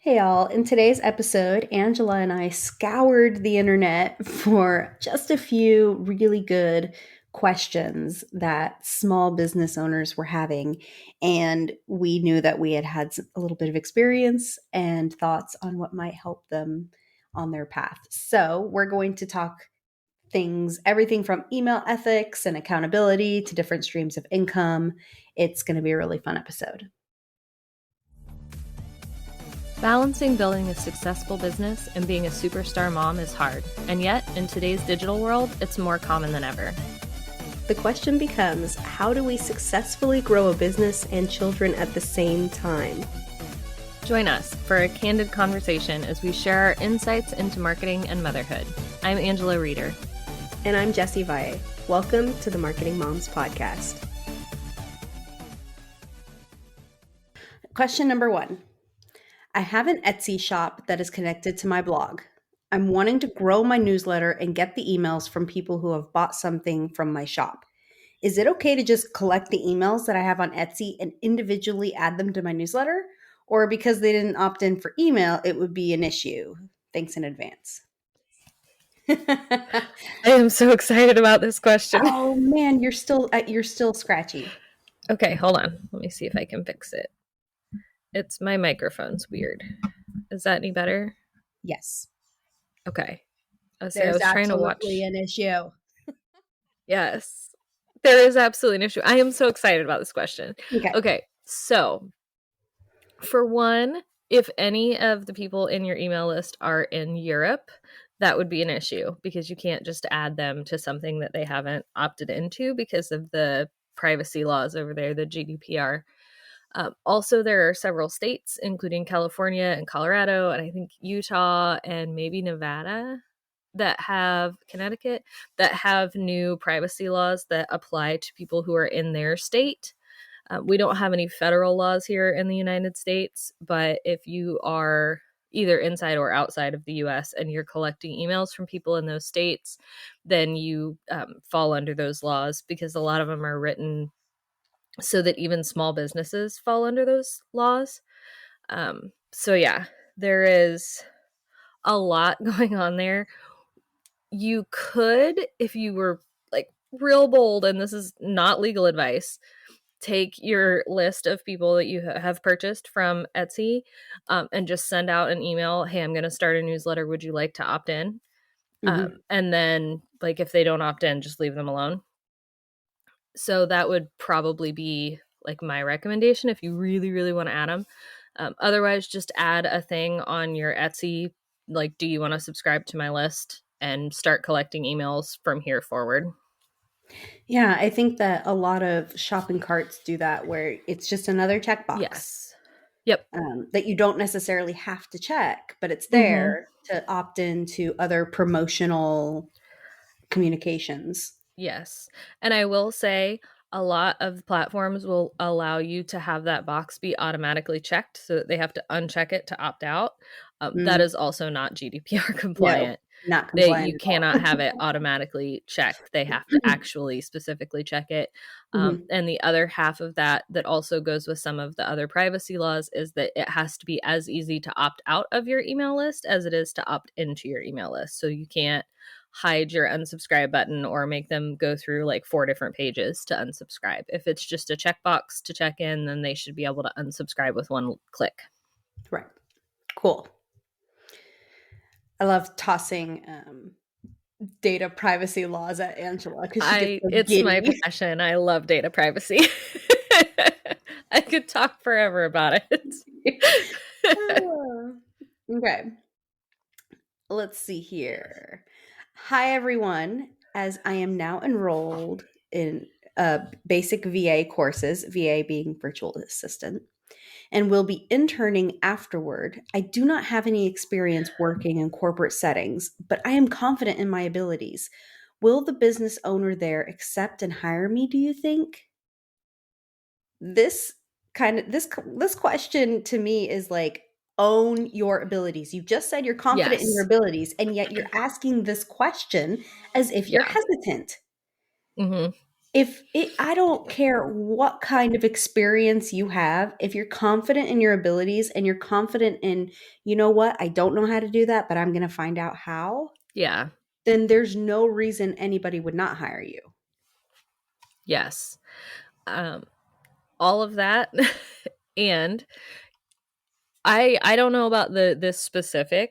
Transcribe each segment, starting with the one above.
Hey all, in today's episode, Angela and I scoured the internet for just a few really good questions that small business owners were having. And we knew that we had had a little bit of experience and thoughts on what might help them on their path. So, we're going to talk things, everything from email ethics and accountability to different streams of income. It's going to be a really fun episode. Balancing building a successful business and being a superstar mom is hard, and yet, in today's digital world, it's more common than ever. The question becomes, how do we successfully grow a business and children at the same time? Join us for a candid conversation as we share our insights into marketing and motherhood. I'm Angela Reeder. And I'm Jessie Valle. Welcome to the Marketing Moms Podcast. Question number 1. I have an Etsy shop that is connected to my blog. I'm wanting to grow my newsletter and get the emails from people who have bought something from my shop. Is it okay to just collect the emails that I have on Etsy and individually add them to my newsletter? Or because they didn't opt in for email, it would be an issue? Thanks in advance. I am so excited about this question. Oh man, you're still scratchy. Okay, hold on. Let me see if I can fix it. It's my microphone's weird. Is that any better? Yes. Okay. I was There's trying to watch. absolutely an issue. Yes, there is absolutely an issue. I am so excited about this question. Okay, so for one, if any of the people in your email list are in Europe, that would be an issue because you can't just add them to something that they haven't opted into because of the privacy laws over there, the GDPR. Also, there are several states, including California and Colorado, and I think Utah and maybe Nevada, Connecticut, that have new privacy laws that apply to people who are in their state. We don't have any federal laws here in the United States, but if you are either inside or outside of the US and you're collecting emails from people in those states, then you fall under those laws because a lot of them are written so that even small businesses fall under those laws. So yeah, there is a lot going on there. You could, if you were like real bold, and this is not legal advice, take your list of people that you have purchased from Etsy and just send out an email. Hey, I'm going to start a newsletter. Would you like to opt in? Mm-hmm. And then like, if they don't opt in, just leave them alone. So that would probably be like my recommendation if you really, really want to add them. Otherwise, just add a thing on your Etsy. Like, do you want to subscribe to my list and start collecting emails from here forward? Yeah, I think that a lot of shopping carts do that where it's just another checkbox. Yes. Yep. That you don't necessarily have to check, but it's there to opt into other promotional communications. Yes. And I will say a lot of platforms will allow you to have that box be automatically checked so that they have to uncheck it to opt out. That is also not GDPR compliant. No, not compliant. You cannot have it automatically checked. They have to actually specifically check it. And the other half of that also goes with some of the other privacy laws is that it has to be as easy to opt out of your email list as it is to opt into your email list. So you can't hide your unsubscribe button or make them go through like 4 different pages to unsubscribe. If it's just a checkbox to check in, then they should be able to unsubscribe with one click. Right. Cool. I love tossing data privacy laws at Angela because it's my passion. I love data privacy. I could talk forever about it. Okay. Let's see here. Hi, everyone. As I am now enrolled in basic VA courses, VA being virtual assistant, and will be interning afterward, I do not have any experience working in corporate settings, but I am confident in my abilities. Will the business owner there accept and hire me, do you think? This question to me is like, own your abilities. You just said you're confident in your abilities, and yet you're asking this question as if you're hesitant. I don't care what kind of experience you have, if you're confident in your abilities and you're confident in, you know what, I don't know how to do that, but I'm going to find out how. Yeah. Then there's no reason anybody would not hire you. Yes. All of that. And I don't know about this specific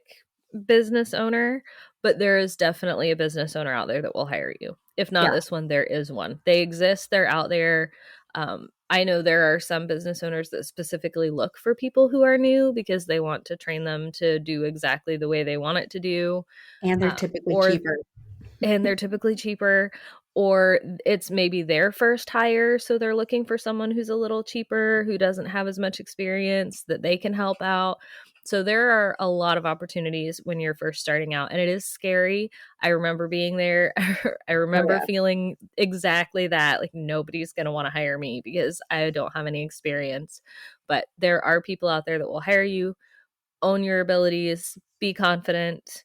business owner, but there is definitely a business owner out there that will hire you. If not this one, there is one. They exist. They're out there. I know there are some business owners that specifically look for people who are new because they want to train them to do exactly the way they want it to do. And they're typically cheaper. And they're typically cheaper. Or it's maybe their first hire, so they're looking for someone who's a little cheaper, who doesn't have as much experience, that they can help out. So there are a lot of opportunities when you're first starting out, and it is scary. I remember being there. I remember feeling exactly that, like nobody's going to want to hire me because I don't have any experience. But there are people out there that will hire you. Own your abilities, be confident.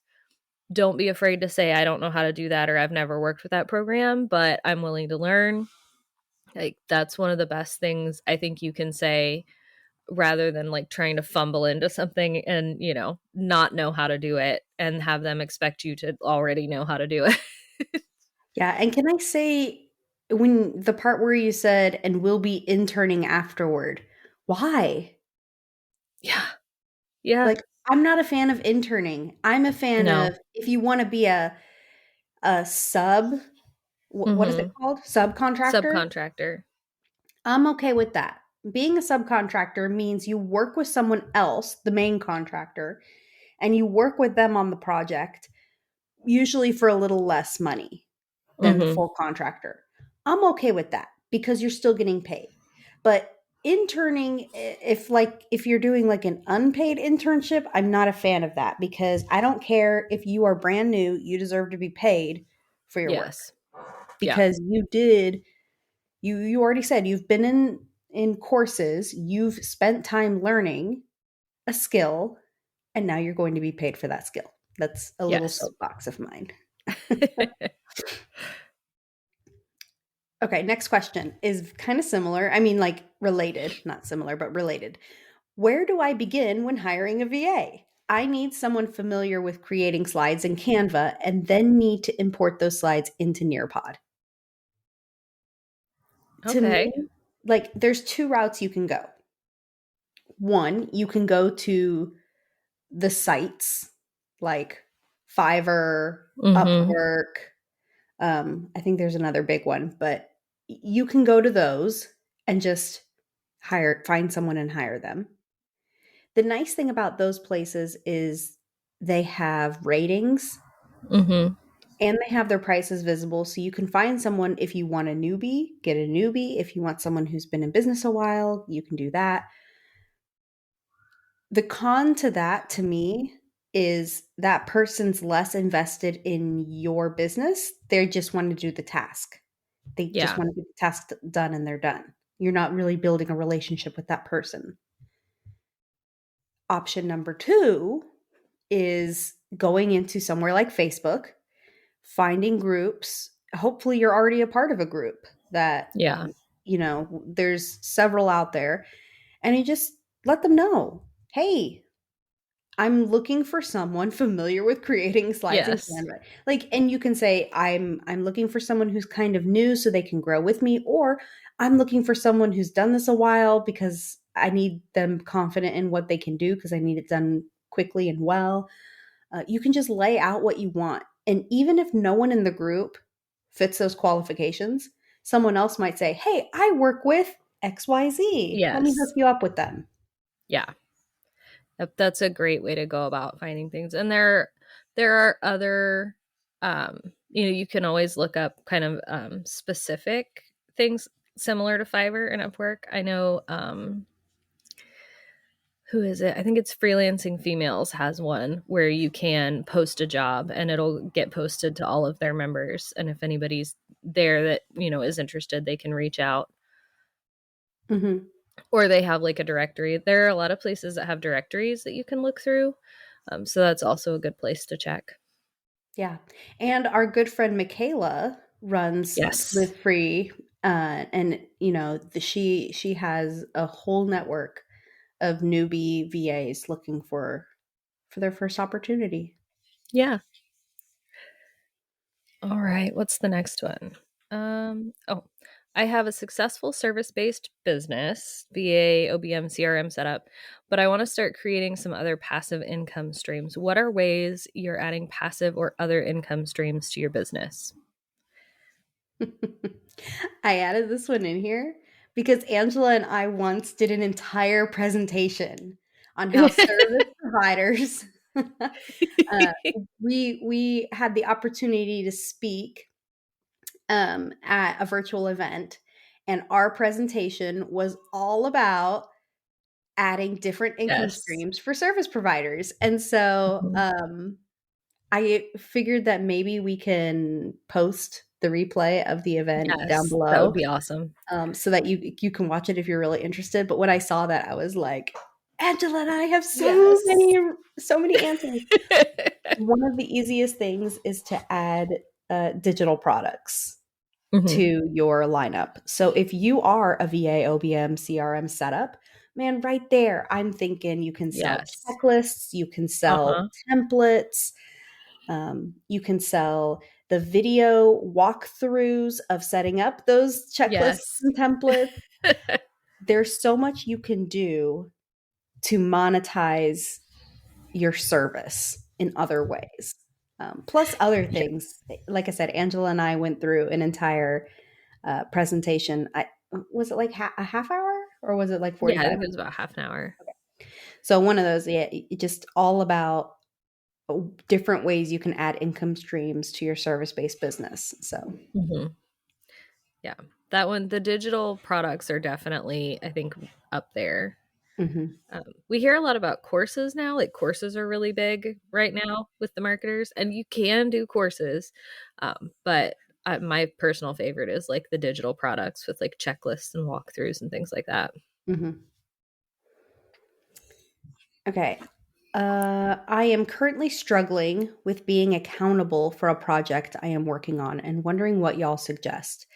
Don't be afraid to say, I don't know how to do that, or I've never worked with that program, but I'm willing to learn. Like, that's one of the best things I think you can say, rather than like trying to fumble into something and, you know, not know how to do it and have them expect you to already know how to do it. Yeah. And can I say, when the part where you said, and we'll be interning afterward, why? Yeah. Yeah. Like, I'm not a fan of interning. I'm a fan of, if you want to be a sub, what is it called? Subcontractor. I'm okay with that. Being a subcontractor means you work with someone else, the main contractor, and you work with them on the project, usually for a little less money than the full contractor. I'm okay with that because you're still getting paid. But interning, if you're doing like an unpaid internship, I'm not a fan of that, because I don't care if you are brand new, you deserve to be paid for your work. Because you already said you've been in courses, you've spent time learning a skill, and now you're going to be paid for that skill. That's a little soapbox of mine. Okay, next question is kind of similar. I mean, like related, not similar, but related. Where do I begin when hiring a VA? I need someone familiar with creating slides in Canva and then need to import those slides into Nearpod. To me, like, there's two routes you can go. One, you can go to the sites like Fiverr, Upwork. I think there's another big one, but you can go to those and just find someone and hire them. The nice thing about those places is they have ratings and they have their prices visible. So you can find someone. If you want a newbie, get a newbie. If you want someone who's been in business a while, you can do that. The con to that, to me, is that person's less invested in your business. They just want to do the task. They just want to get the task done and they're done. You're not really building a relationship with that person. Option number 2 is going into somewhere like Facebook, finding groups. Hopefully you're already a part of a group that, you know, there's several out there, and you just let them know, hey, I'm looking for someone familiar with creating slides in Canva. Like, and you can say, I'm looking for someone who's kind of new so they can grow with me, or I'm looking for someone who's done this a while because I need them confident in what they can do because I need it done quickly and well. You can just lay out what you want. And even if no one in the group fits those qualifications, someone else might say, hey, I work with XYZ. Let me hook you up with them. Yeah. That's a great way to go about finding things. And there are other, you know, you can always look up kind of specific things similar to Fiverr and Upwork. I know, who is it? I think it's Freelancing Females has one where you can post a job and it'll get posted to all of their members. And if anybody's there that, you know, is interested, they can reach out. Or they have like a directory. There are a lot of places that have directories that you can look through. So that's also a good place to check. Yeah. And our good friend Michaela runs Live Free And she has a whole network of newbie VAs looking for their first opportunity. Yeah. All right. What's the next one? I have a successful service-based business, VA, OBM, CRM setup, but I want to start creating some other passive income streams. What are ways you're adding passive or other income streams to your business? I added this one in here because Angela and I once did an entire presentation on how service providers we had the opportunity to speak at a virtual event, and our presentation was all about adding different income streams for service providers. And so I figured that maybe we can post the replay of the event down below. That would be awesome. So that you can watch it if you're really interested. But when I saw that, I was like, Angela and I have so many answers. One of the easiest things is to add digital products to your lineup. So if you are a VA, OBM, CRM setup, man, right there, I'm thinking you can sell checklists, you can sell templates, you can sell the video walkthroughs of setting up those checklists and templates. There's so much you can do to monetize your service in other ways. Plus other things. Like I said, Angela and I went through an entire presentation. Was it like a half hour or was it like 45? Yeah, it was about half an hour. Okay. So one of those, just all about different ways you can add income streams to your service-based business. So, yeah, that one, the digital products are definitely, I think, up there. We hear a lot about courses now. Like courses are really big right now with the marketers, and you can do courses. But my personal favorite is like the digital products with like checklists and walkthroughs and things like that. Okay. I am currently struggling with being accountable for a project I am working on and wondering what y'all suggest.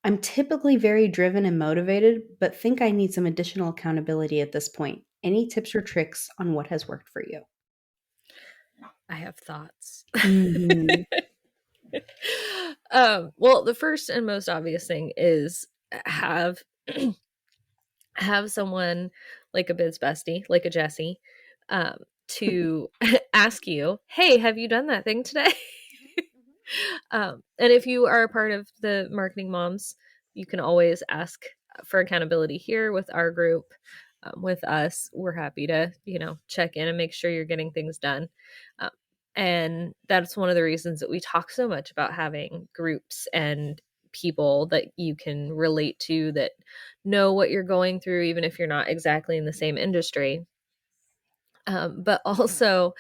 I'm typically very driven and motivated, but think I need some additional accountability at this point. Any tips or tricks on what has worked for you? I have thoughts. Well, the first and most obvious thing is have someone like a biz bestie, like a Jessie, to ask you, hey, have you done that thing today? And if you are a part of the Marketing Moms, you can always ask for accountability here with our group. With us, we're happy to, check in and make sure you're getting things done. And that's one of the reasons that we talk so much about having groups and people that you can relate to that know what you're going through, even if you're not exactly in the same industry. But also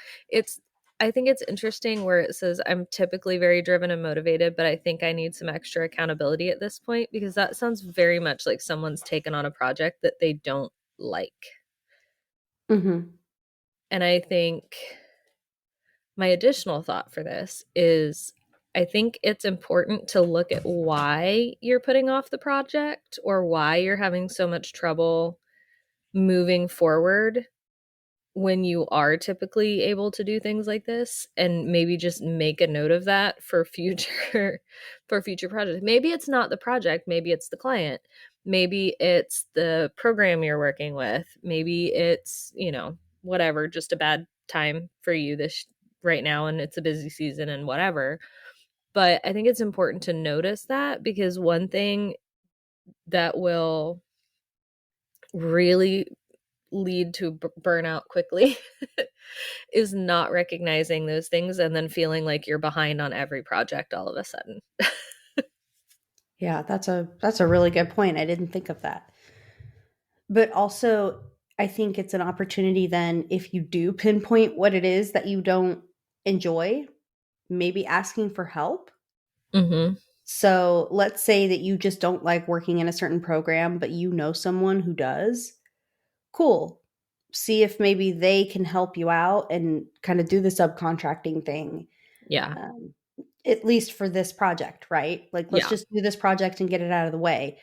I think it's interesting where it says I'm typically very driven and motivated, but I think I need some extra accountability at this point, because that sounds very much like someone's taken on a project that they don't like. And I think my additional thought for this is I think it's important to look at why you're putting off the project or why you're having so much trouble moving forward when you are typically able to do things like this, and maybe just make a note of that for future projects. Maybe it's not the project, maybe it's the client, maybe it's the program you're working with, maybe it's, whatever, just a bad time for you this right now and it's a busy season and whatever. But I think it's important to notice that, because one thing that will really lead to burnout quickly is not recognizing those things and then feeling like you're behind on every project all of a sudden. Yeah, that's a really good point. I didn't think of that. But also, I think it's an opportunity then, if you do pinpoint what it is that you don't enjoy, maybe asking for help. So let's say that you just don't like working in a certain program, but you know someone who does. Cool. See if maybe they can help you out and kind of do the subcontracting thing. Yeah. at least for this project, right? Like, let's just do this project and get it out of the way.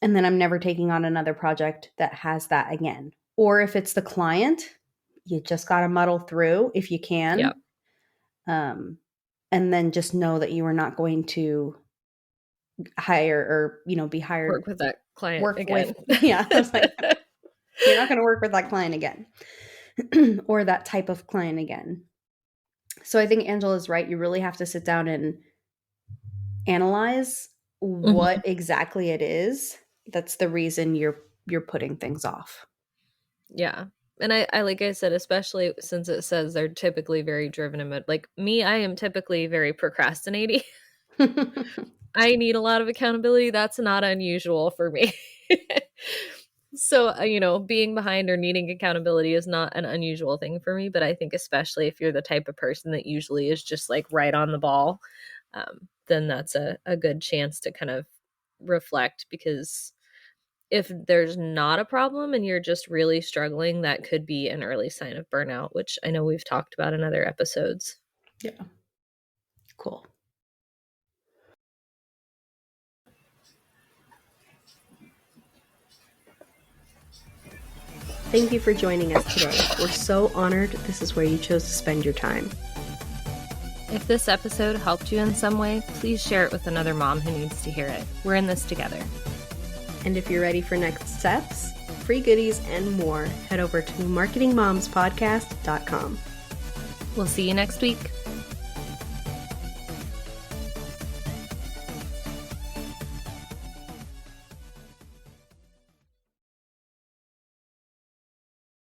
And then I'm never taking on another project that has that again. Or if it's the client, you just got to muddle through if you can. Yeah. And then just know that you are not going to hire or, be hired. Work with that client again. Yeah. I was like, you're not going to work with that client again or that type of client again. So I think Angela's right. You really have to sit down and analyze what exactly it is that's the reason you're putting things off. Yeah. And I like I said, especially since it says they're typically very driven in like me, I am typically very procrastinating. I need a lot of accountability. That's not unusual for me. So, being behind or needing accountability is not an unusual thing for me. But I think especially if you're the type of person that usually is just like right on the ball, then that's a good chance to kind of reflect, because if there's not a problem and you're just really struggling, that could be an early sign of burnout, which I know we've talked about in other episodes. Yeah. Cool. Thank you for joining us today. We're so honored this is where you chose to spend your time. If this episode helped you in some way, please share it with another mom who needs to hear it. We're in this together. And if you're ready for next steps, free goodies, and more, head over to marketingmomspodcast.com. We'll see you next week.